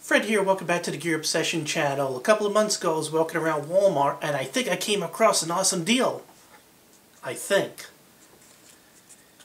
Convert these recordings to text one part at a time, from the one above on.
Fred here, welcome back to the Gear Obsession channel. A couple of months ago I was walking around Walmart and I think I came across an awesome deal. I think.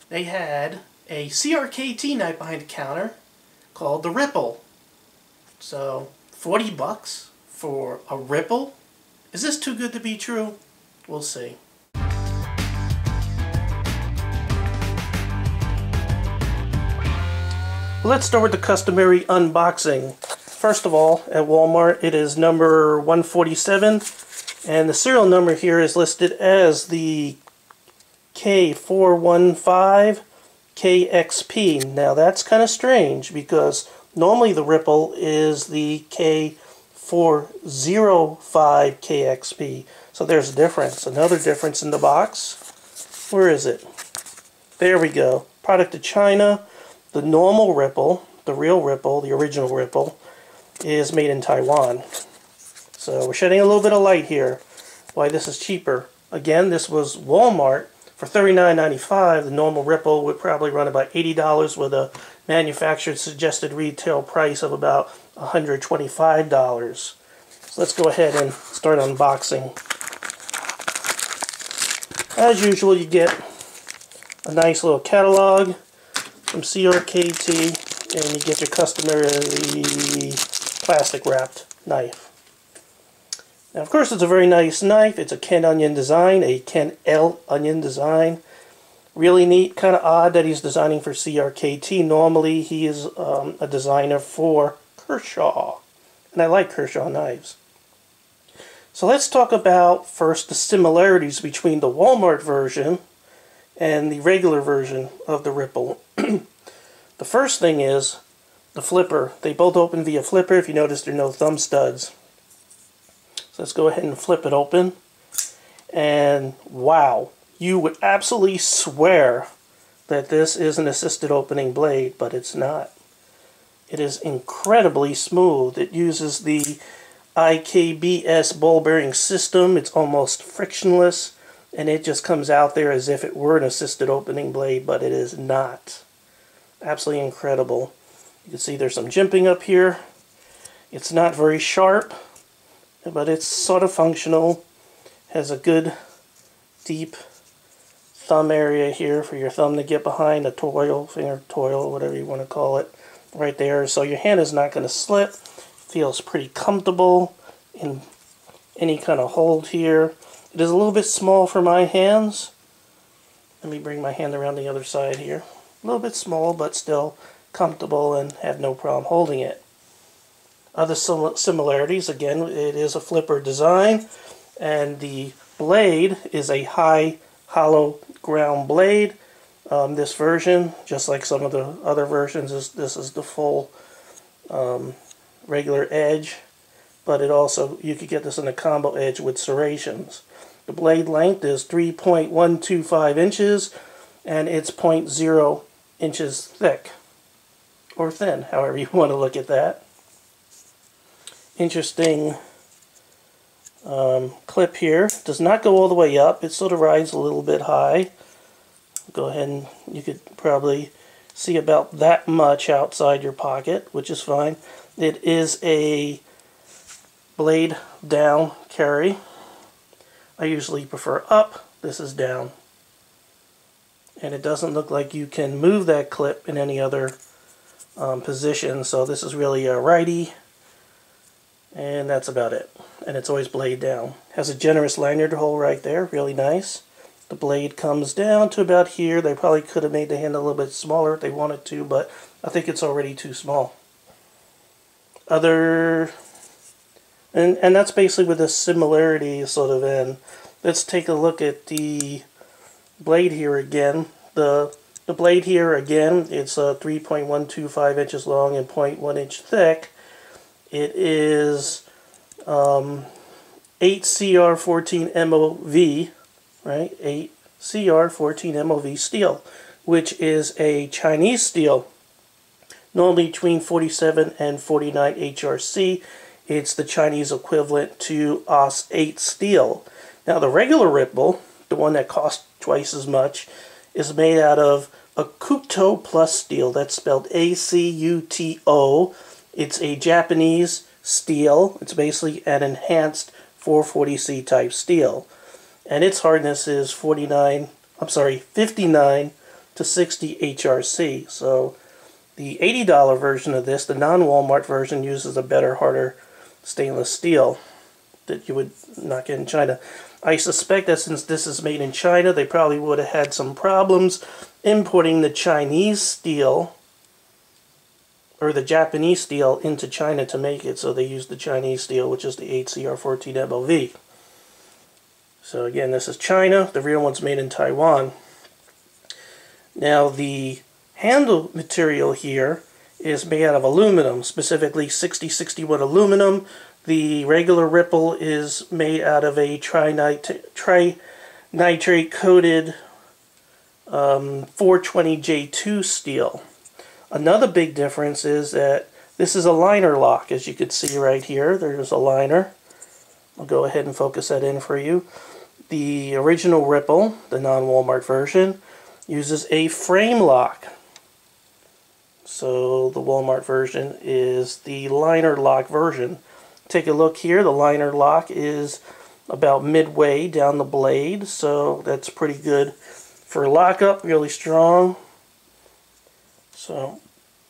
They had a CRKT knife behind the counter called the Ripple. So, 40 bucks for a Ripple? Is this too good to be true? We'll see. Let's start with the customary unboxing. First of all, at Walmart, it is number 147, and the serial number here is listed as the K415KXP. Now that's kind of strange because normally the Ripple is the K405KXP. So there's a difference. Another difference in the box. Where is it? There we go. Product of China. The normal Ripple, the real Ripple, the original Ripple, is made in Taiwan. So we're shedding a little bit of light here why this is cheaper. Again, this was Walmart for $39.95. The normal Ripple would probably run about $80 with a manufacturer's suggested retail price of about $125. So let's go ahead and start unboxing. As usual, you get a nice little catalog from CRKT, and you get your customary plastic wrapped knife. Now, of course, it's a very nice knife. It's a Ken Onion design, a Ken L Onion design. Really neat, kind of odd that he's designing for CRKT. Normally, he is a designer for Kershaw, and I like Kershaw knives. So let's talk about first the similarities between the Walmart version and the regular version of the Ripple. The first thing is the flipper. They both open via flipper. If you notice, there are no thumb studs. So let's go ahead and flip it open. And wow, you would absolutely swear that this is an assisted opening blade, but it's not. It is incredibly smooth. It uses the IKBS ball bearing system. It's almost frictionless, and it just comes out there as if it were an assisted opening blade, but it is not. Absolutely incredible. You can see there's some jimping up here. It's not very sharp, but it's sort of functional. Has a good deep thumb area here for your thumb to get behind, a toil, finger toil, whatever you want to call it, right there. So your hand is not going to slip. Feels pretty comfortable in any kind of hold here. It is a little bit small for my hands. Let me bring my hand around the other side here. A little bit small, but still comfortable and have no problem holding it. Other similarities, again, it is a flipper design, and the blade is a high hollow ground blade. This version, just like some of the other versions, this is the full regular edge, but it also, you could get this in a combo edge with serrations. The blade length is 3.125 inches, and it's 0.0 inches thick, or thin, however you want to look at that. Interesting clip here. Does not go all the way up. It sort of rides a little bit high. Go ahead and you could probably see about that much outside your pocket, which is fine. It is a blade down carry. I usually prefer up. This is down. And it doesn't look like you can move that clip in any other position. So this is really a righty. And that's about it. And it's always blade down. Has a generous lanyard hole right there. Really nice. The blade comes down to about here. They probably could have made the hand a little bit smaller if they wanted to, but I think it's already too small. And that's basically where the similarity sort of end. Let's take a look at the blade here again. The blade here again, it's 3.125 inches long and 0.1 inch thick. It is 8CR14 MOV, right? 8CR14 MOV steel, which is a Chinese steel, normally between 47 and 49 HRC. It's the Chinese equivalent to AUS-8 steel. Now the regular Ripple, the one that costs twice as much, is made out of Acuto Plus steel. That's spelled A-C-U-T-O. It's a Japanese steel. It's basically an enhanced 440C type steel. And its hardness is 59 to 60 HRC. So the $80 version of this, the non-Walmart version, uses a better, harder stainless steel that you would not get in China. I suspect that since this is made in China, they probably would have had some problems importing the Chinese steel or the Japanese steel into China to make it, so they used the Chinese steel, which is the 8CR14 MOV. So again, this is China. The real one's made in Taiwan. Now the handle material here is made out of aluminum, specifically 6061 aluminum. The regular ripple is made out of a trinitrate coated 420J2 steel. Another big difference is that this is a liner lock, as you can see right here. There's a liner. I'll go ahead and focus that in for you. The original Ripple, the non-Walmart version, uses a frame lock. So the Walmart version is the liner lock version. Take a look here. The liner lock is about midway down the blade, so that's pretty good for lockup, really strong. So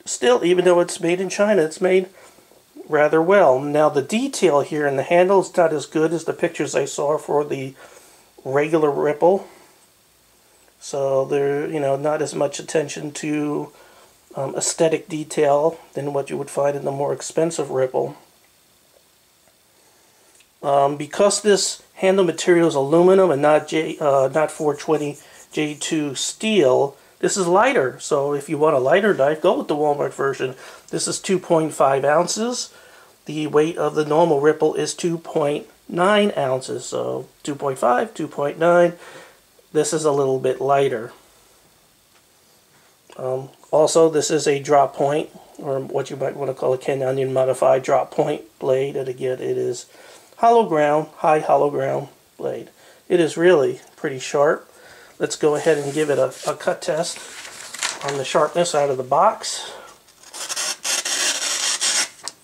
still, even though it's made in China, it's made rather well. Now the detail here in the handle is not as good as the pictures I saw for the regular Ripple. So there, not as much attention to aesthetic detail than what you would find in the more expensive Ripple. Because this handle material is aluminum and not 420J2 steel, this is lighter. So if you want a lighter knife, go with the Walmart version. This is 2.5 ounces. The weight of the normal Ripple is 2.9 ounces. So 2.5, 2.9. This is a little bit lighter. Also, this is a drop point, or what you might want to call a Ken Onion modified drop point blade. And again, it is hollow ground, high hollow ground blade. It is really pretty sharp. Let's go ahead and give it a cut test on the sharpness out of the box.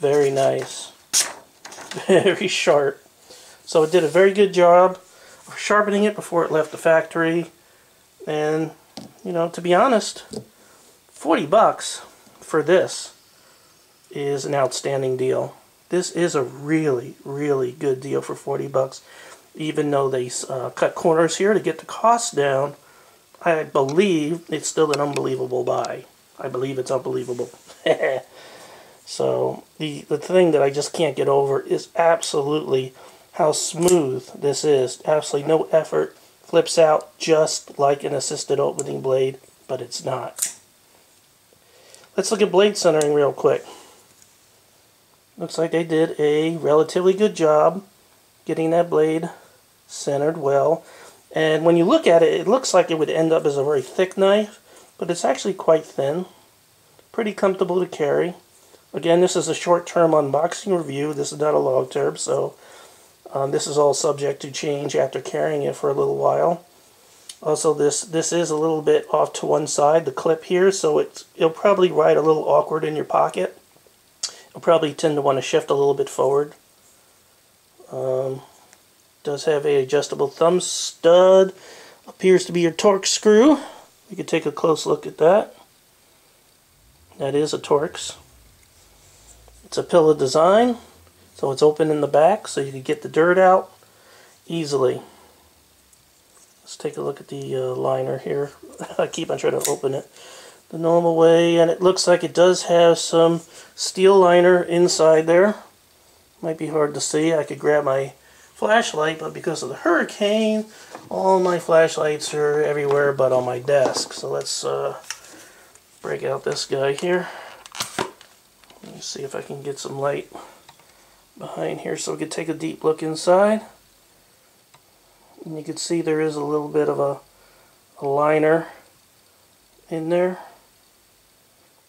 Very nice. Very sharp. So it did a very good job of sharpening it before it left the factory. And, to be honest, $40 for this is an outstanding deal. This is a really, really good deal for $40. Even though they cut corners here to get the cost down, I believe it's still an unbelievable buy. I believe it's unbelievable. So the thing that I just can't get over is absolutely how smooth this is. Absolutely no effort. Flips out just like an assisted opening blade, but it's not. Let's look at blade centering real quick. Looks like they did a relatively good job getting that blade centered well. And when you look at it, it looks like it would end up as a very thick knife, but it's actually quite thin. Pretty comfortable to carry. Again, this is a short-term unboxing review. This is not a long-term, so this is all subject to change after carrying it for a little while. Also, this is a little bit off to one side, the clip here, so it'll probably ride a little awkward in your pocket. You'll probably tend to want to shift a little bit forward. Does have a adjustable thumb stud. Appears to be your Torx screw. You can take a close look at that. That is a Torx. It's a pillow design, so it's open in the back, so you can get the dirt out easily. Let's take a look at the liner here. I keep on trying to open it the normal way, and it looks like it does have some steel liner inside there. Might be hard to see. I could grab my flashlight, but because of the hurricane, all my flashlights are everywhere but on my desk. So let's break out this guy here. Let me see if I can get some light behind here so we can take a deep look inside. And you can see there is a little bit of a liner in there.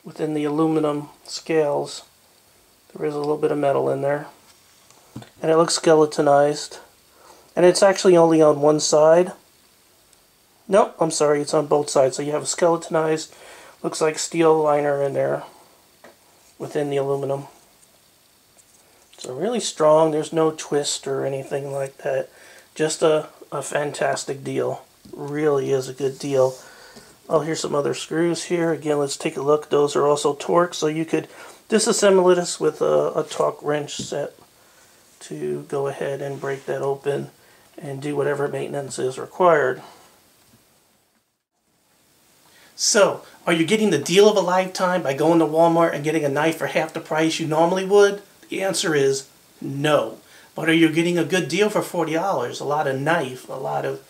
Within the aluminum scales, there is a little bit of metal in there. And it looks skeletonized. And it's actually only on one side. Nope, I'm sorry, it's on both sides. So you have a skeletonized, looks like steel liner in there within the aluminum. So really strong. There's no twist or anything like that. Just a fantastic deal. Really is a good deal. Oh, here's some other screws here. Again, let's take a look. Those are also Torx, so you could disassemble this with a torque wrench set to go ahead and break that open and do whatever maintenance is required. So, are you getting the deal of a lifetime by going to Walmart and getting a knife for half the price you normally would? The answer is no. But are you getting a good deal for $40? A lot of knife, a lot of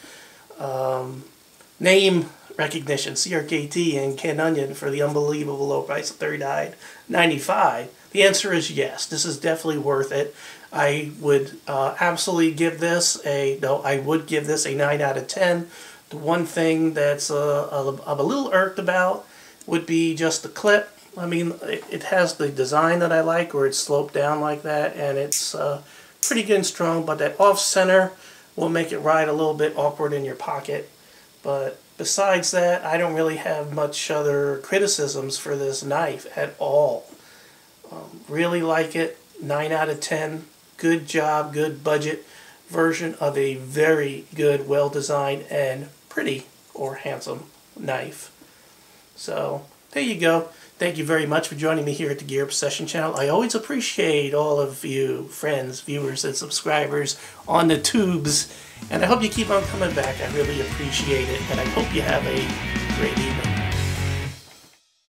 name recognition, CRKT and Ken Onion for the unbelievable low price of $39.95. The answer is yes. This is definitely worth it. I would absolutely give this a 9 out of 10. The one thing that's I'm a little irked about would be just the clip. I mean, it has the design that I like, where it's sloped down like that, and it's pretty good and strong, but that off-center will make it ride a little bit awkward in your pocket. But besides that, I don't really have much other criticisms for this knife at all. Really like it. 9 out of 10. Good job, good budget version of a very good, well-designed, and pretty or handsome knife. So, there you go. Thank you very much for joining me here at the Gear Obsession channel. I always appreciate all of you friends, viewers, and subscribers on the tubes. And I hope you keep on coming back. I really appreciate it. And I hope you have a great evening.